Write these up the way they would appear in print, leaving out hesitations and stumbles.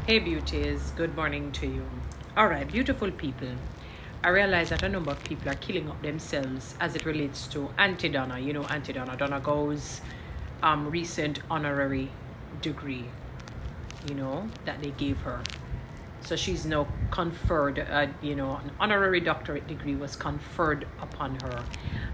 Hey beauties, good morning to you. All right, beautiful people. I realize that a number of people are killing up themselves as it relates to Aunty Donna. You know, Aunty Donna, Donna Go's recent honorary degree, that they gave her. So she's now conferred, an honorary doctorate degree was conferred upon her.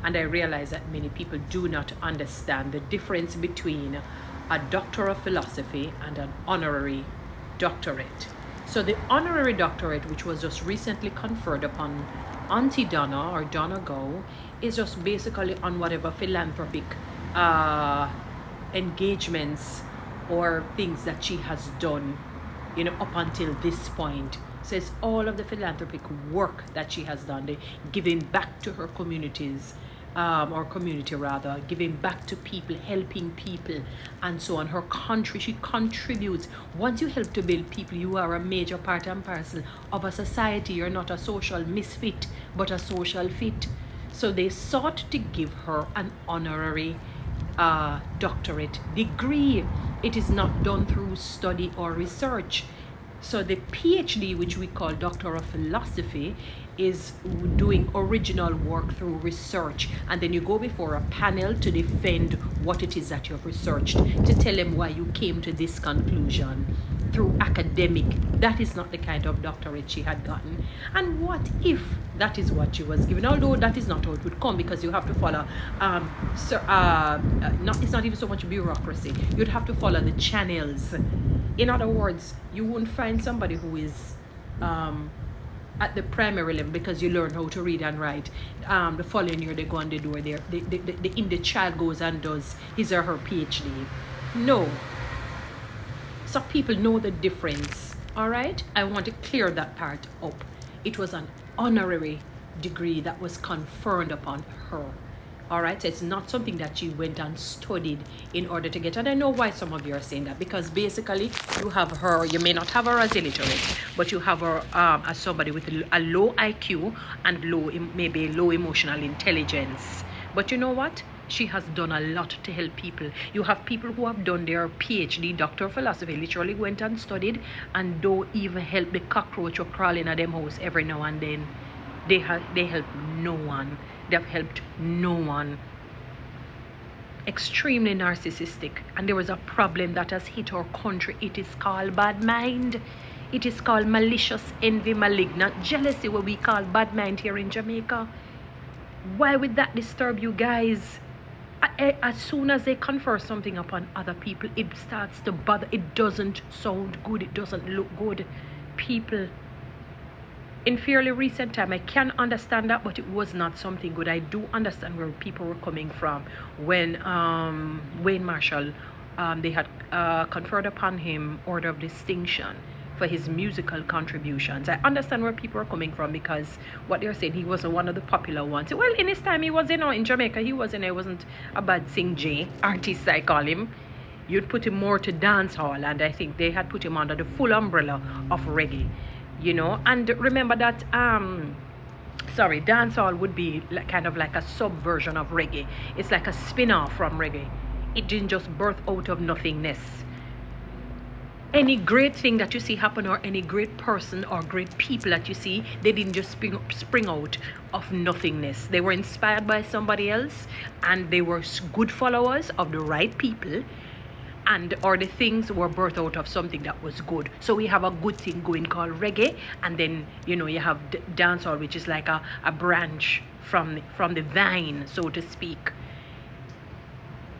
And I realize that many people do not understand the difference between a doctor of philosophy and an honorary doctorate. So the honorary doctorate, which was just recently conferred upon Aunty Donna or Donna Go, is just basically on whatever philanthropic engagements or things that she has done, up until this point. So it's all of the philanthropic work that she has done, the giving back to her communities, or community rather, giving back to people, helping people, and so on. Her country, she contributes. Once you help to build people, you are a major part and parcel of a society. You're not a social misfit, but a social fit. So they sought to give her an honorary doctorate degree. It is not done through study or research. So the PhD, which we call Doctor of Philosophy, is doing original work through research, and then you go before a panel to defend what it is that you've researched, to tell them why you came to this conclusion through academic. That is not the kind of doctorate she had gotten. And what if that is what she was given? Although that is not how it would come, because you have to follow it's not even so much bureaucracy. You'd have to follow the channels. In other words, you won't find somebody who is at the primary level, because you learn how to read and write. The following year they go on the door there. The child goes and does his or her PhD. No. So people know the difference. All right? I want to clear that part up. It was an honorary degree that was conferred upon her. All right, so it's not something that she went and studied in order to get. And I know why some of you are saying that, because basically you have her, you may not have her as illiterate, but you have her as somebody with a low IQ and maybe low emotional intelligence. But you know what? She has done a lot to help people. You have people who have done their PhD, Doctor of Philosophy, literally went and studied, and don't even help the cockroach or crawling at them house every now and then. They help no one. They've helped no one. Extremely narcissistic. And there was a problem that has hit our country. It is called bad mind. It is called malicious envy, malignant jealousy, what we call bad mind here in Jamaica. Why would that disturb you guys? As soon as they confer something upon other people, it starts to bother. It doesn't sound good. It doesn't look good. People, in fairly recent time, I can understand that, but it was not something good. I do understand where people were coming from when Wayne Marshall, they had conferred upon him Order of Distinction for his musical contributions. I understand where people are coming from, because what they're saying, he wasn't one of the popular ones. Well, in his time, he was, in Jamaica, he wasn't a bad sing J artist, I call him. You'd put him more to dance hall, and I think they had put him under the full umbrella of reggae. And remember that dancehall would be kind of like a subversion of reggae. It's like a spin-off from reggae. It didn't just birth out of nothingness. Any great thing that you see happen, or any great person or great people that you see, they didn't just spring out of nothingness. They were inspired by somebody else, and they were good followers of the right people, or the things were birthed out of something that was good. So we have a good thing going called reggae, and then you have dancehall, which is like a branch from the vine, so to speak.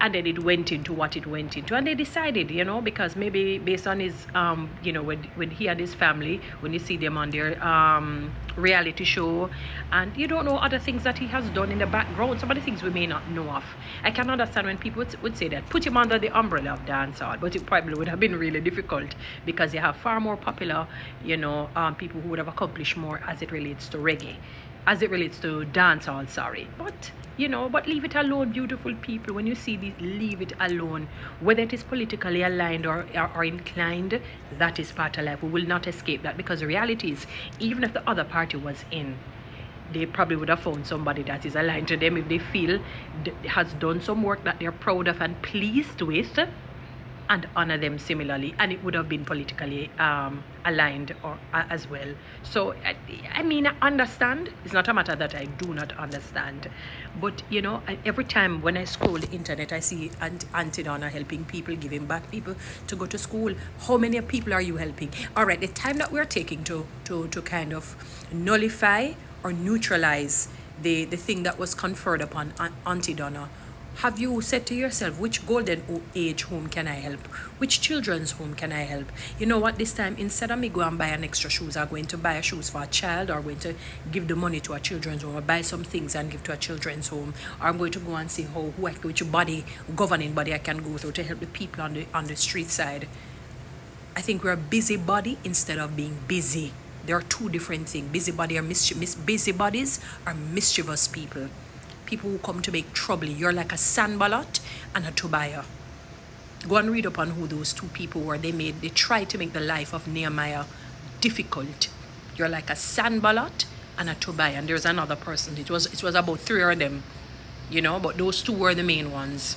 And then it went into what it went into, and they decided, because maybe based on his when he and his family, when you see them on their reality show, and you don't know other things that he has done in the background, some of the things we may not know of. I can understand when people would say that, put him under the umbrella of dancehall, but it probably would have been really difficult, because you have far more popular people who would have accomplished more as it relates to reggae, as it relates to dancehall, but leave it alone, beautiful people. When you see this, leave it alone. Whether it is politically aligned or inclined, that is part of life. We will not escape that, because the reality is, even if the other party was in, they probably would have found somebody that is aligned to them, if they feel has done some work that they're proud of and pleased with, and honor them similarly, and it would have been politically aligned or as well. So I mean, I understand. It's not a matter that I do not understand, but you know, every time when I scroll the internet, I see Aunty Donna helping people, giving back people to go to school. How many people are you helping? All right, the time that we're taking to kind of nullify or neutralize the thing that was conferred upon Aunty Donna. Have you said to yourself, which golden age home can I help? Which children's home can I help? You know what, this time, instead of me go and buy an extra shoes, I'm going to buy a shoes for a child, or going to give the money to a children's home, or buy some things and give to a children's home, or I'm going to go and see which governing body I can go through to help the people on the street side. I think we're a busybody instead of being busy. There are two different things. Busybodies are mischievous people. People who come to make trouble. You're like a Sanballat and a Tobiah. Go and read up on who those two people were. They tried to make the life of Nehemiah difficult. You're like a Sanballat and a Tobiah. And there's another person. It was about three of them, you know, but those two were the main ones.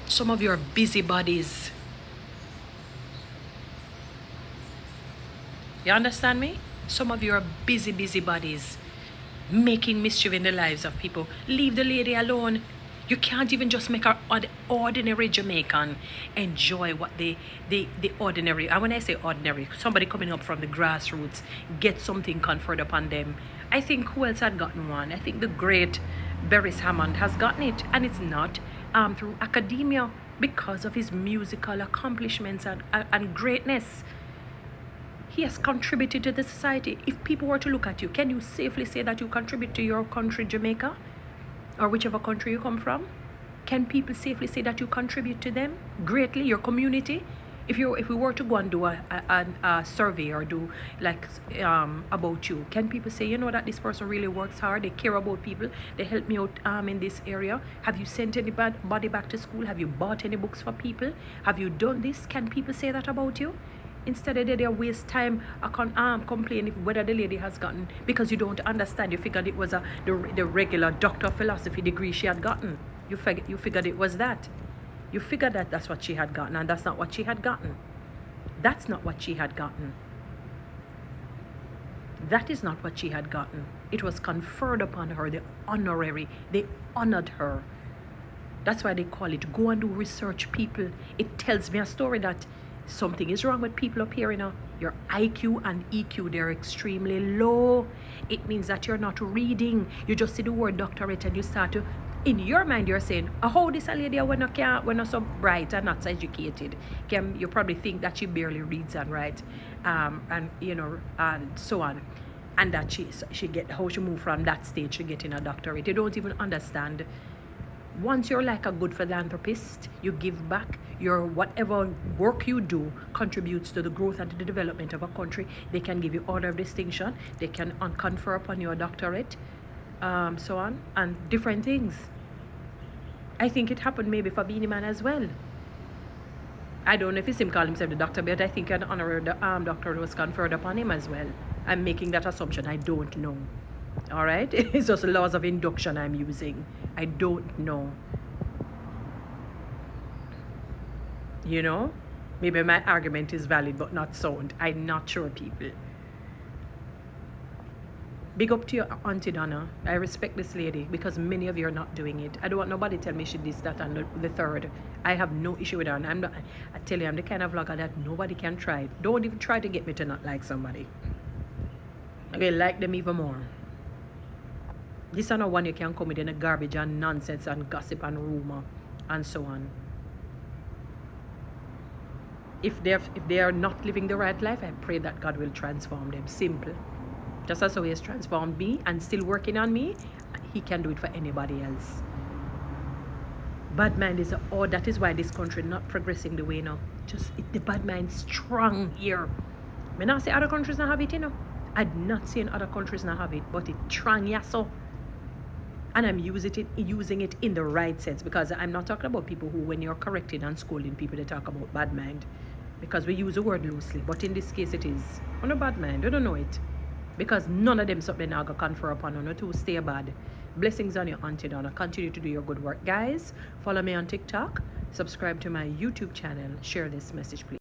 Some of you are busybodies. You understand me? Some of you are busybodies, making mischief in the lives of people. Leave the lady alone. You can't even just make an ordinary Jamaican enjoy what the ordinary, and when I say ordinary, somebody coming up from the grassroots, get something conferred upon them. I think who else had gotten one? I think the great Beres Hammond has gotten it, and it's not through academia, because of his musical accomplishments and greatness. He has contributed to the society. If people were to look at you, can you safely say that you contribute to your country, Jamaica, or whichever country you come from? Can people safely say that you contribute to them greatly, your community? If we were to go and do a survey or do like about you, can people say, you know, that this person really works hard, they care about people, they help me out in this area? Have you sent anybody back to school? Have you bought any books for people? Have you done this? Can people say that about you? Instead of they waste time complaining whether the lady has gotten, because you don't understand. You figured it was the regular Doctor of Philosophy degree she had gotten. You figured it was that. You figured that that's what she had gotten, and that's not what she had gotten. That's not what she had gotten. That is not what she had gotten. It was conferred upon her, the honorary. They honored her. That's why they call it go and do research, people. It tells me a story that something is wrong with people up here, you know. Your IQ and EQ, they're extremely low. It means that you're not reading. You just see the word doctorate and you start to, in your mind, you're saying, oh, how this a lady when not so bright and not so educated. You probably think that she barely reads and writes, and you know, and so on. And that she get how she moved from that stage to getting a doctorate. You don't even understand. Once you're like a good philanthropist, you give back, your whatever work you do contributes to the growth and to the development of a country. They can give you order of distinction, they can confer upon you a doctorate, so on, and different things. I think it happened maybe for Beanie Man as well. I don't know if it's him calling himself the doctor, but I think an honorary doctorate was conferred upon him as well. I'm making that assumption, I don't know. All right, it's just laws of induction I'm using. I don't know. You know, maybe my argument is valid but not sound. I'm not sure, people. Big up to your Aunty Donna. I respect this lady because many of you are not doing it. I don't want nobody tell me she did that and the third. I have no issue with her. And I tell you, I'm the kind of vlogger that nobody can try. Don't even try to get me to not like somebody. Okay, like them even more. This is not one you can come with in a garbage and nonsense and gossip and rumor and so on. If they are not living the right life, I pray that God will transform them. Simple. Just as how He has transformed me and still working on me, He can do it for anybody else. Bad mind is that is why this country not progressing the way now. The bad mind strong here. I not say other countries not have it, you know. I'm not saying other countries not have it, but it's strong, yeah, so. And I'm using it in the right sense, because I'm not talking about people who, when you're correcting and scolding people, they talk about bad mind, because we use the word loosely. But in this case, it is on a bad mind. I don't know it, because none of them something now go confer upon on to stay bad. Blessings on your Aunty Donna. Continue to do your good work, guys. Follow me on TikTok, subscribe to my YouTube channel, share this message, please.